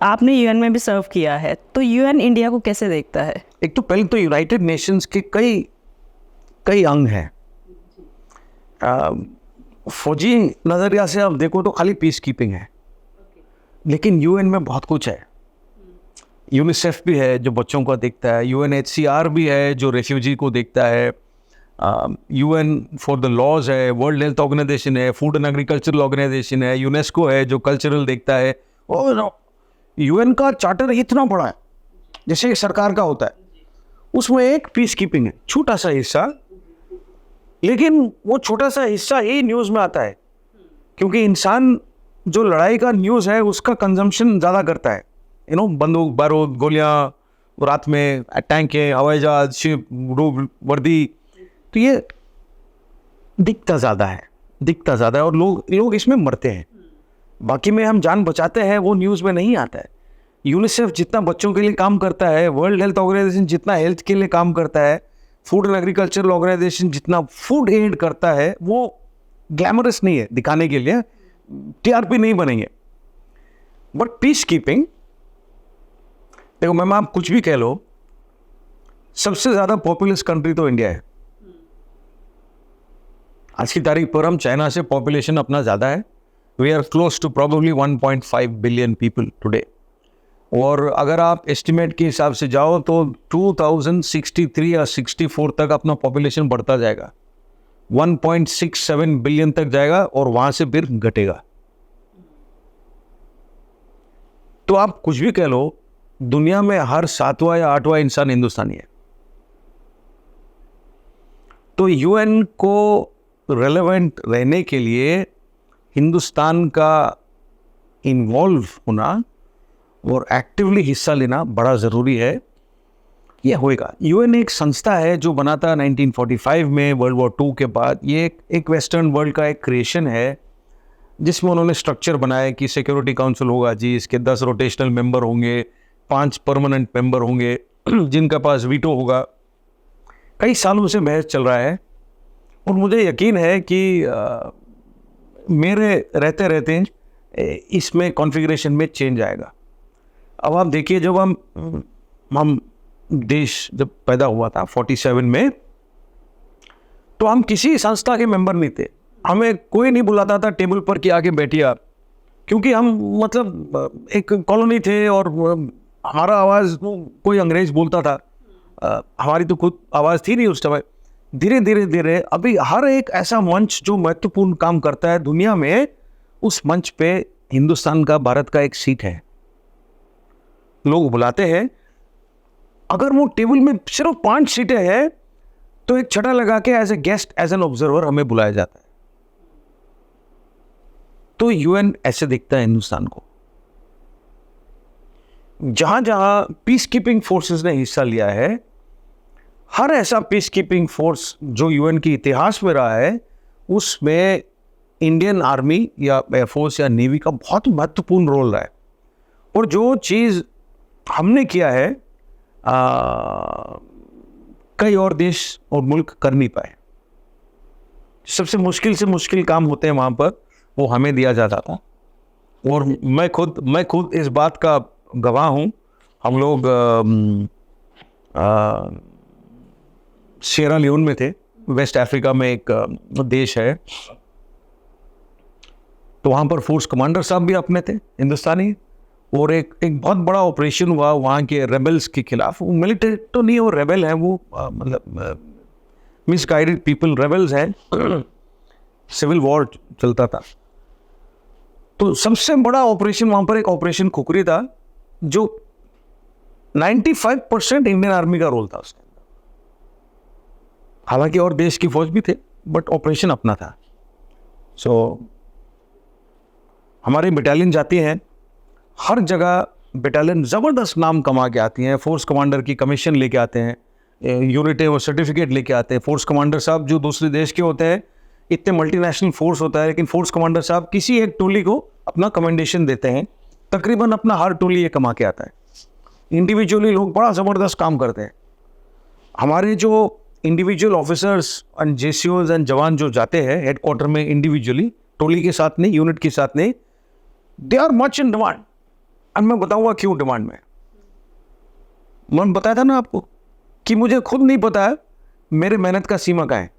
आपने यूएन में भी सर्व किया है, तो यूएन इंडिया को कैसे देखता है? एक तो पहले तो यूनाइटेड नेशंस के कई कई अंग हैं। फौजी नज़रिया से आप देखो तो खाली पीस कीपिंग है, लेकिन यूएन में बहुत कुछ है। यूनिसेफ भी है जो बच्चों को देखता है, यूएनएचसीआर भी है जो रेफ्यूजी को देखता है, यूएन फॉर द लॉज है, वर्ल्ड हेल्थ ऑर्गेनाइजेशन है, फूड एंड एग्रीकल्चरल ऑर्गेनाइजेशन है, यूनेस्को है जो कल्चरल देखता है। और यूएन का चार्टर इतना बड़ा है, जैसे सरकार का होता है, उसमें एक पीस कीपिंग है, छोटा सा हिस्सा, लेकिन वो छोटा सा हिस्सा ही न्यूज़ में आता है, क्योंकि इंसान जो लड़ाई का न्यूज़ है उसका कंजम्पशन ज़्यादा करता है। बंदूक, बारूद, गोलियां, रात में टैंकें, हवाई जहाज, शिप, वर्दी, तो ये दिखता ज़्यादा है और लोग इसमें मरते हैं। बाकी में हम जान बचाते हैं, वो न्यूज़ में नहीं आता है। यूनिसेफ जितना बच्चों के लिए काम करता है, वर्ल्ड हेल्थ ऑर्गेनाइजेशन जितना हेल्थ के लिए काम करता है, फूड एंड एग्रीकल्चरल ऑर्गेनाइजेशन जितना फूड एड करता है, वो ग्लैमरस नहीं है दिखाने के लिए, टीआरपी नहीं बनेंगे। बट पीस कीपिंग, देखो मैम, आप कुछ भी कह लो, सबसे ज़्यादा पॉपुलस कंट्री तो इंडिया है। आज की तारीख पर हम चाइना से पॉपुलेशन अपना ज़्यादा है। We are close to probably 1.5 billion people today. और अगर आप एस्टिमेट के हिसाब से जाओ तो 2063 या 64 तक अपना पॉपुलेशन बढ़ता जाएगा, 1.67 बिलियन तक जाएगा और वहाँ से फिर घटेगा। तो आप कुछ भी कह लो, दुनिया में हर 7वां या 8वां इंसान हिंदुस्तानी है। तो यूएन को रेलेवेंट रहने के लिए हिंदुस्तान का इन्वॉल्व होना और एक्टिवली हिस्सा लेना बड़ा ज़रूरी है। ये होएगा। यूएन एक संस्था है जो बना था 1945 में, वर्ल्ड वॉर 2 के बाद। ये एक वेस्टर्न वर्ल्ड का एक क्रिएशन है, जिसमें उन्होंने स्ट्रक्चर बनाया कि सिक्योरिटी काउंसिल होगा जी, इसके 10 रोटेशनल मेंबर होंगे, 5 परमानेंट मेंबर होंगे, जिनका पास वीटो होगा। कई सालों से बहस चल रहा है और मुझे यकीन है कि मेरे रहते रहते इसमें कॉन्फ़िगरेशन में चेंज आएगा। अब आप देखिए, जब हम देश जब पैदा हुआ था 47 में, तो हम किसी संस्था के मेंबर नहीं थे। हमें कोई नहीं बुलाता था टेबल पर कि आके बैठिए आप, क्योंकि हम मतलब एक कॉलोनी थे और हमारा आवाज़ कोई अंग्रेज बोलता था, हमारी तो खुद आवाज़ थी नहीं उस समय। धीरे धीरे अभी हर एक ऐसा मंच जो महत्वपूर्ण काम करता है दुनिया में, उस मंच पे हिंदुस्तान का, भारत का एक सीट है। लोग बुलाते हैं। अगर वो टेबल में सिर्फ 5 सीटें हैं तो एक छटा लगा के as a guest, as an observer हमें बुलाया जाता है। तो यूएन ऐसे देखता है हिंदुस्तान को। जहां जहां पीस कीपिंग फोर्सेस ने हिस्सा लिया है, हर ऐसा पीस कीपिंग फोर्स जो यूएन के इतिहास में रहा है, उसमें इंडियन आर्मी या एयरफोर्स या नेवी का बहुत महत्वपूर्ण रोल रहा है। और जो चीज़ हमने किया है, कई और देश और मुल्क कर नहीं पाए। सबसे मुश्किल से मुश्किल काम होते हैं वहाँ पर, वो हमें दिया जाता था। और मैं खुद इस बात का गवाह हूँ। हम लोग सिएरा लियोन में थे, वेस्ट अफ्रीका में एक देश है, तो वहाँ पर फोर्स कमांडर साहब भी अपने थे, हिंदुस्तानी। और एक बहुत बड़ा ऑपरेशन हुआ वहाँ के रेबल्स के खिलाफ। वो मिलिट्री तो नहीं, वो रेबल है, वो मतलब मिसगाइडेड पीपल रेबल्स हैं। सिविल वॉर चलता था। तो सबसे बड़ा ऑपरेशन वहाँ पर एक ऑपरेशन खुखरी था, जो 95% इंडियन आर्मी का रोल था उसके अंदर। हालांकि और देश की फौज भी थे, बट ऑपरेशन अपना था। हमारी बटालियन जाती हैं, हर जगह बटालियन ज़बरदस्त नाम कमा के आती हैं। फोर्स कमांडर की कमीशन लेके आते हैं, यूनिटें और सर्टिफिकेट लेके आते हैं। फोर्स कमांडर साहब जो दूसरे देश के होते हैं, इतने मल्टीनेशनल फोर्स होता है, लेकिन फोर्स कमांडर साहब किसी एक टोली को अपना कमेंडेशन देते हैं। तकरीबन अपना हर टोली ये कमा के आता है। इंडिविजुअली लोग बड़ा ज़बरदस्त काम करते हैं। हमारे जो इंडिविजुअल ऑफिसर्स एंड जेसीओज एंड जवान जो जाते हैं हेडक्वार्टर में इंडिविजुअली, टोली के साथ नहीं, यूनिट के साथ नहीं, they are much in demand. अब मैं बताऊंगा क्यों डिमांड में। मैंने बताया था ना आपको कि मुझे खुद नहीं पता है मेरे मेहनत का सीमा क्या है।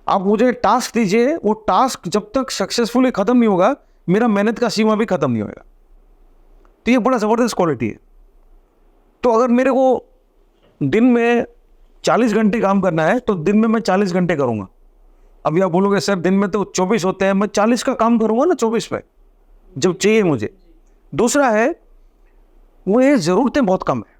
आप मुझे टास्क दीजिए, वो टास्क जब तक सक्सेसफुली खत्म नहीं होगा मेरा मेहनत का सीमा भी खत्म नहीं होगा। तो ये बड़ा ज़बरदस्त क्वालिटी है। तो अगर मेरे को दिन में 40 घंटे काम करना है तो दिन में मैं 40 घंटे करूंगा। अभी आप बोलोगे सर दिन में तो 24 होते हैं, मैं 40 का काम करूंगा ना 24 पे जब चाहिए मुझे। दूसरा है वो ये ज़रूरतें बहुत कम है।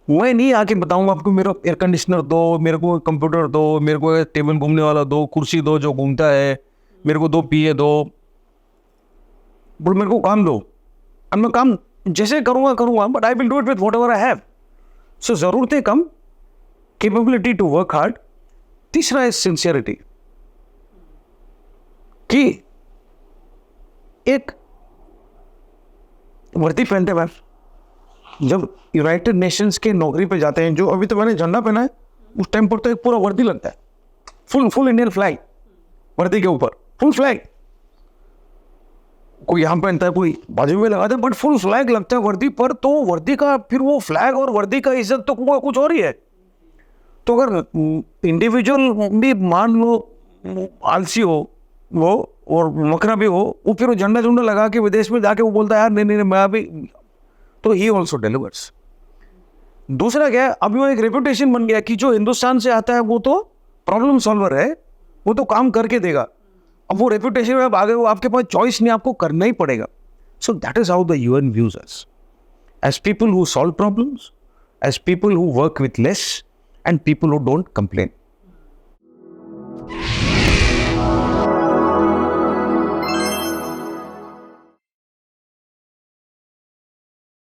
मैं नहीं आके बताऊंगा आपको मेरा एयर कंडीशनर दो, मेरे को कंप्यूटर दो, मेरे को टेबल घूमने वाला दो, कुर्सी दो जो घूमता है, मेरे को 2 PA दो, बट मेरे को काम दो। और मैं काम जैसे करूंगा but I will do it with whatever I have. So ज़रूरतें कम, कैपेबिलिटी टू वर्क हार्ड। तीसरा है सिंसियरिटी, कि एक वर्दी पहनते मैम जब यूनाइटेड नेशंस के नौकरी पे जाते हैं, जो अभी तो मैंने झंडा पहना है, उस टाइम पर तो एक पूरा वर्दी लगता है, फुल इंडियन फ्लैग वर्दी के ऊपर, फुल फ्लैग। कोई यहाँ पहनता है, कोई बाजू में लगाता है, बट फुल फ्लैग लगता है वर्दी पर। तो वर्दी का फिर वो फ्लैग और वर्दी का इज्जत तो कुछ और ही है। तो अगर इंडिविजुअल भी मान लो आलसी हो वो और मकरा भी हो, वो फिर वो झंडा झुंडा लगा के विदेश में जाके वो बोलता है यार नहीं मैं अभी, तो ही ऑल्सो डिलीवर्स। दूसरा क्या है, अभी वो एक रेपुटेशन बन गया कि जो हिंदुस्तान से आता है वो तो प्रॉब्लम सॉल्वर है, वो तो काम करके देगा। अब वो रेपुटेशन में आगे वो आपके पास चॉइस नहीं, आपको करना ही पड़ेगा। So that is how the UN views us, as people who solve problems, as people who work with less, and people who don't complain.